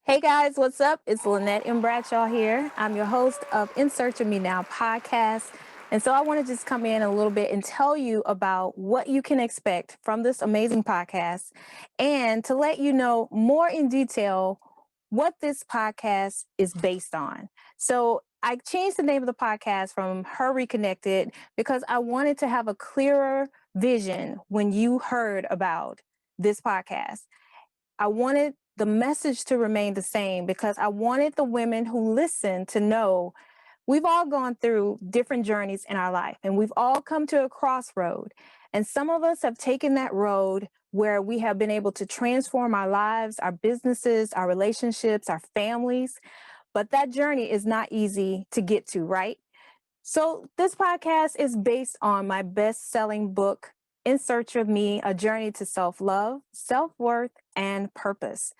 Hey guys, what's up? It's Lynette M. Bradshaw here. I'm your host of In Search of Me Now podcast. And so I want to just come in a little bit and tell you about what you can expect from this amazing podcast and to let you know more in detail what this podcast is based on. So I changed the name of the podcast from HER Reconnected because I wanted to have a clearer vision when you heard about this podcast. I wanted the message to remain the same because I wanted the women who listen to know we've all gone through different journeys in our life and we've all come to a crossroad. And some of us have taken that road where we have been able to transform our lives, our businesses, our relationships, our families. But that journey is not easy to get to, right? So this podcast is based on my best-selling book, In Search of Me, A Journey to Self-Love, Self-Worth, and Purpose.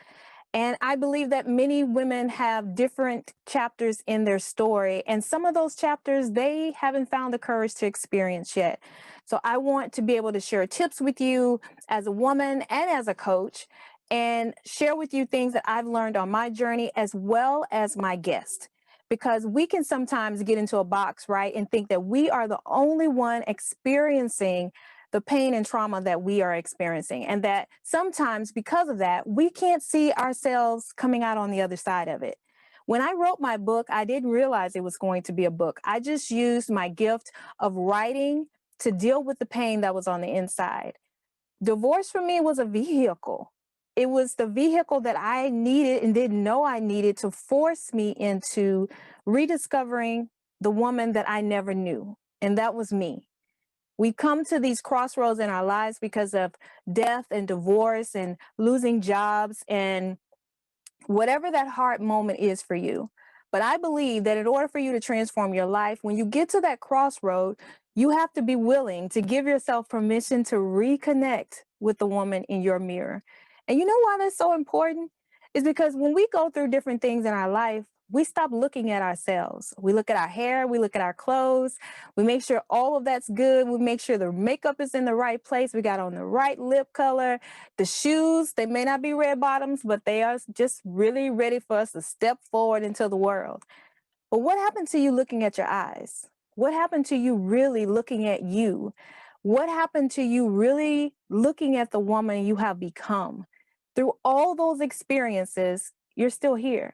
And I believe that many women have different chapters in their story. And some of those chapters, they haven't found the courage to experience yet. So I want to be able to share tips with you as a woman and as a coach and share with you things that I've learned on my journey as well as my guest. Because we can sometimes get into a box, right, and think that we are the only one experiencing the pain and trauma that we are experiencing. And that sometimes because of that, we can't see ourselves coming out on the other side of it. When I wrote my book, I didn't realize it was going to be a book. I just used my gift of writing to deal with the pain that was on the inside. Divorce for me was a vehicle. It was the vehicle that I needed and didn't know I needed to force me into rediscovering the woman that I never knew. And that was me. We come to these crossroads in our lives because of death and divorce and losing jobs and whatever that hard moment is for you. But I believe that in order for you to transform your life, when you get to that crossroad, you have to be willing to give yourself permission to reconnect with the woman in your mirror. And you know why that's so important? Is because when we go through different things in our life, we stop looking at ourselves. We look at our hair, we look at our clothes, we make sure all of that's good. We make sure the makeup is in the right place. We got on the right lip color. The shoes, they may not be red bottoms, but they are just really ready for us to step forward into the world. But what happened to you looking at your eyes? What happened to you really looking at you? What happened to you really looking at the woman you have become? Through all those experiences, you're still here.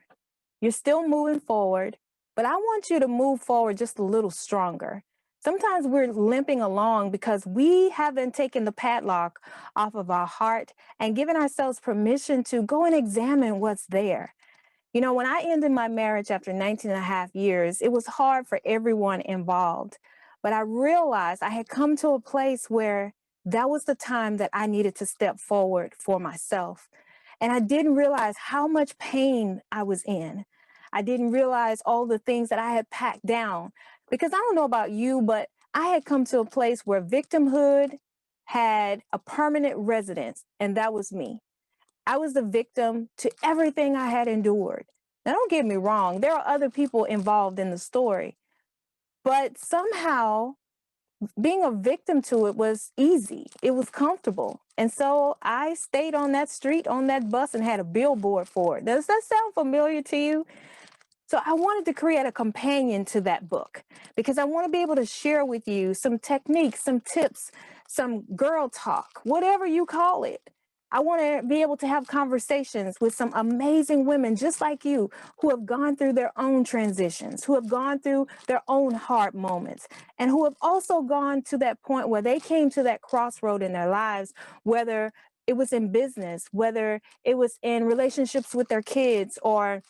You're still moving forward, but I want you to move forward just a little stronger. Sometimes we're limping along because we haven't taken the padlock off of our heart and given ourselves permission to go and examine what's there. You know, when I ended my marriage after 19 and a half years, it was hard for everyone involved. But I realized I had come to a place where that was the time that I needed to step forward for myself. And I didn't realize how much pain I was in. I didn't realize all the things that I had packed down. Because I don't know about you, but I had come to a place where victimhood had a permanent residence, and that was me. I was the victim to everything I had endured. Now, don't get me wrong, there are other people involved in the story, but somehow being a victim to it was easy. It was comfortable. And so I stayed on that street, on that bus, and had a billboard for it. Does that sound familiar to you? So I wanted to create a companion to that book because I want to be able to share with you some techniques, some tips, some girl talk, whatever you call it. I want to be able to have conversations with some amazing women just like you who have gone through their own transitions, who have gone through their own hard moments, and who have also gone to that point where they came to that crossroad in their lives, whether it was in business, whether it was in relationships with their kids or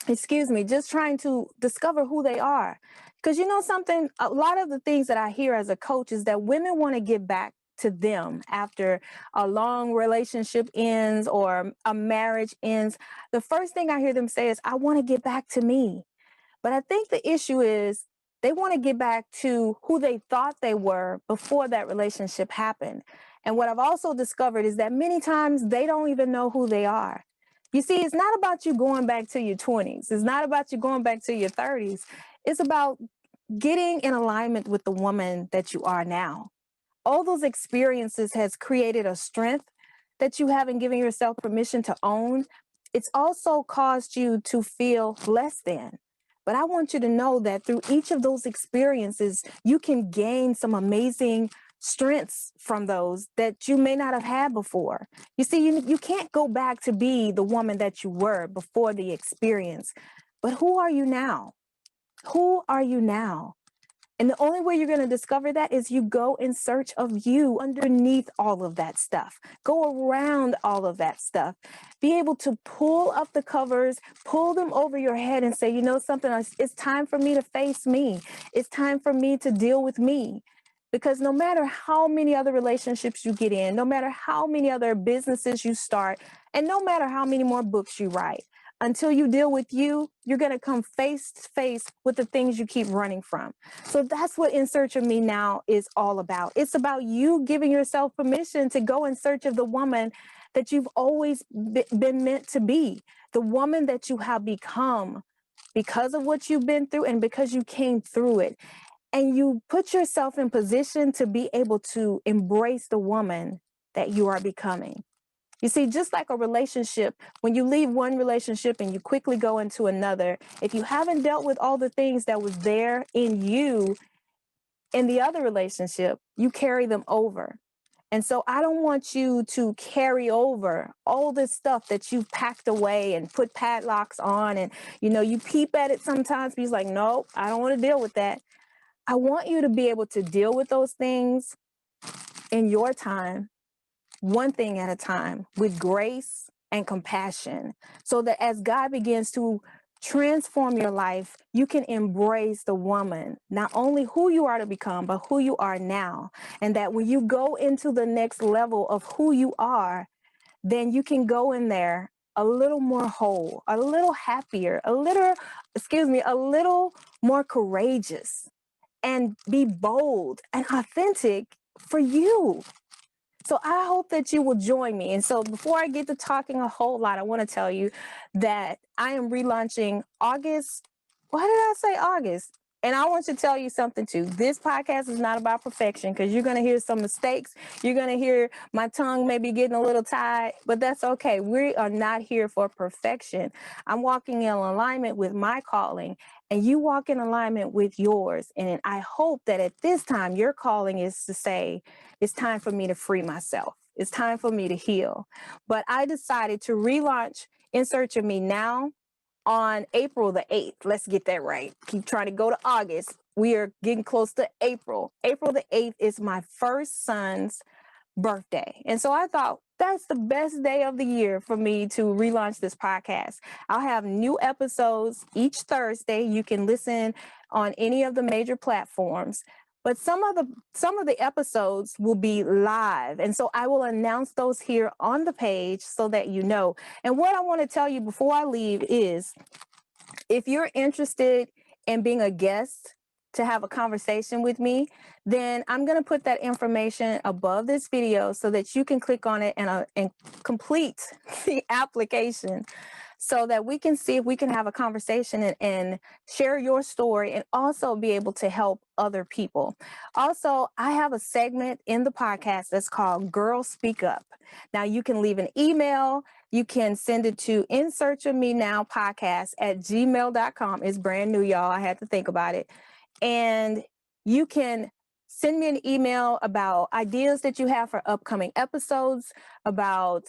just trying to discover who they are. Because you know something, a lot of the things that I hear as a coach is that women want to get back to them after a long relationship ends or a marriage ends. The first thing I hear them say is, I want to get back to me. But I think the issue is they want to get back to who they thought they were before that relationship happened. And what I've also discovered is that many times they don't even know who they are. You see, it's not about you going back to your 20s. It's not about you going back to your 30s. It's about getting in alignment with the woman that you are now. All those experiences has created a strength that you haven't given yourself permission to own. It's also caused you to feel less than. But I want you to know that through each of those experiences, you can gain some amazing strengths from those that you may not have had before. You see, you can't go back to be the woman that you were before the experience. But who are you now? Who are you now? And the only way you're going to discover that is you go in search of you underneath all of that stuff. Go around all of that stuff. Be able to pull up the covers, pull them over your head and say, you know something, it's time for me to face me. It's time for me to deal with me. Because no matter how many other relationships you get in, no matter how many other businesses you start, and no matter how many more books you write, until you deal with you, you're going to come face to face with the things you keep running from. So that's what In Search of Me Now is all about. It's about you giving yourself permission to go in search of the woman that you've always been meant to be, the woman that you have become because of what you've been through and because you came through it. And you put yourself in position to be able to embrace the woman that you are becoming. You see, just like a relationship, when you leave one relationship and you quickly go into another, if you haven't dealt with all the things that was there in you in the other relationship, you carry them over. And so I don't want you to carry over all this stuff that you've packed away and put padlocks on. And, you peep at it sometimes, but he's like, no, I don't want to deal with that. I want you to be able to deal with those things in your time, one thing at a time, with grace and compassion, so that as God begins to transform your life, you can embrace the woman, not only who you are to become, but who you are now. And that when you go into the next level of who you are, then you can go in there a little more whole, a little happier, a little more courageous, and be bold and authentic for you. So I hope that you will join me. And so before I get to talking a whole lot, I want to tell you that I am relaunching August. Why did I say August? And I want to tell you something too. This podcast is not about perfection, because you're going to hear some mistakes. You're going to hear my tongue maybe getting a little tied, but that's okay. We are not here for perfection. I'm walking in alignment with my calling, and you walk in alignment with yours. And I hope that at this time, your calling is to say, it's time for me to free myself. It's time for me to heal. But I decided to relaunch In Search of Me Now on April the 8th. Let's get that right. Keep trying to go to August. We are getting close to April. April the 8th is my first son's birthday. And so I thought that's the best day of the year for me to relaunch this podcast. I'll have new episodes each Thursday. You can listen on any of the major platforms. But some of the episodes will be live. And so I will announce those here on the page so that you know. And what I want to tell you before I leave is, if you're interested in being a guest to have a conversation with me, then I'm going to put that information above this video so that you can click on it and complete the application, so that we can see if we can have a conversation and share your story, and also be able to help other people. Also, I have a segment in the podcast that's called Girl Speak Up. Now, you can leave an email. You can send it to insearchofmenowpodcast@gmail.com. It's brand new, y'all. I had to think about it. And you can send me an email about ideas that you have for upcoming episodes, about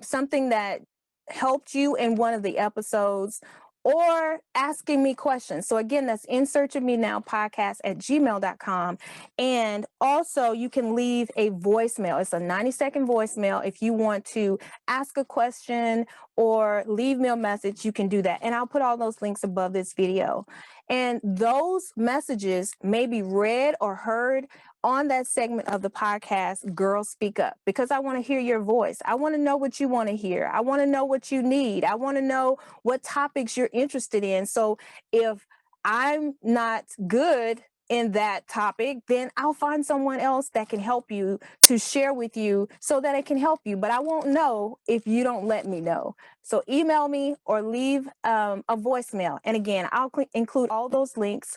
something that helped you in one of the episodes, or asking me questions. So again, that's insearchofmenowpodcast@gmail.com. And also you can leave a voicemail. It's a 90-second voicemail. If you want to ask a question or leave me a message, you can do that. And I'll put all those links above this video. And those messages may be read or heard on that segment of the podcast, Girl Speak Up, because I want to hear your voice. I want to know what you want to hear. I want to know what you need. I want to know what topics you're interested in. So if I'm not good in that topic, then I'll find someone else that can help you, to share with you so that it can help you. But I won't know if you don't let me know. So email me or leave a voicemail. And again, I'll include all those links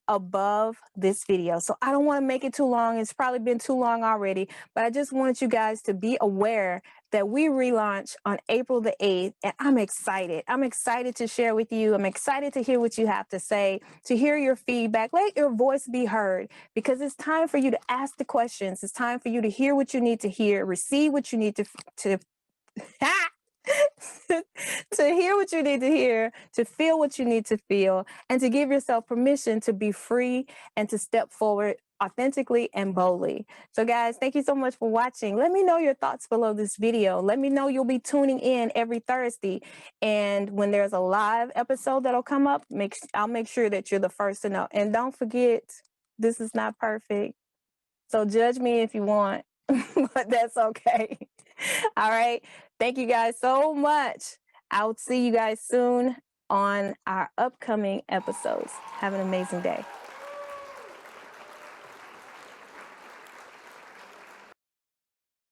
above this video. So I don't want to make it too long. It's probably been too long already, but I just wanted you guys to be aware that we relaunch on April the 8th, and I'm excited. I'm excited to share with you. I'm excited to hear what you have to say, to hear your feedback. Let your voice be heard, because it's time for you to ask the questions. It's time for you to hear what you need to hear, receive what you need to to hear what you need to hear, to feel what you need to feel, and to give yourself permission to be free and to step forward authentically and boldly. So guys, thank you so much for watching. Let me know your thoughts below this video. Let me know you'll be tuning in every Thursday. And when there's a live episode that'll come up, I'll make sure that you're the first to know. And don't forget, this is not perfect. So judge me if you want, but that's okay. All right. Thank you guys so much. I'll see you guys soon on our upcoming episodes. Have an amazing day.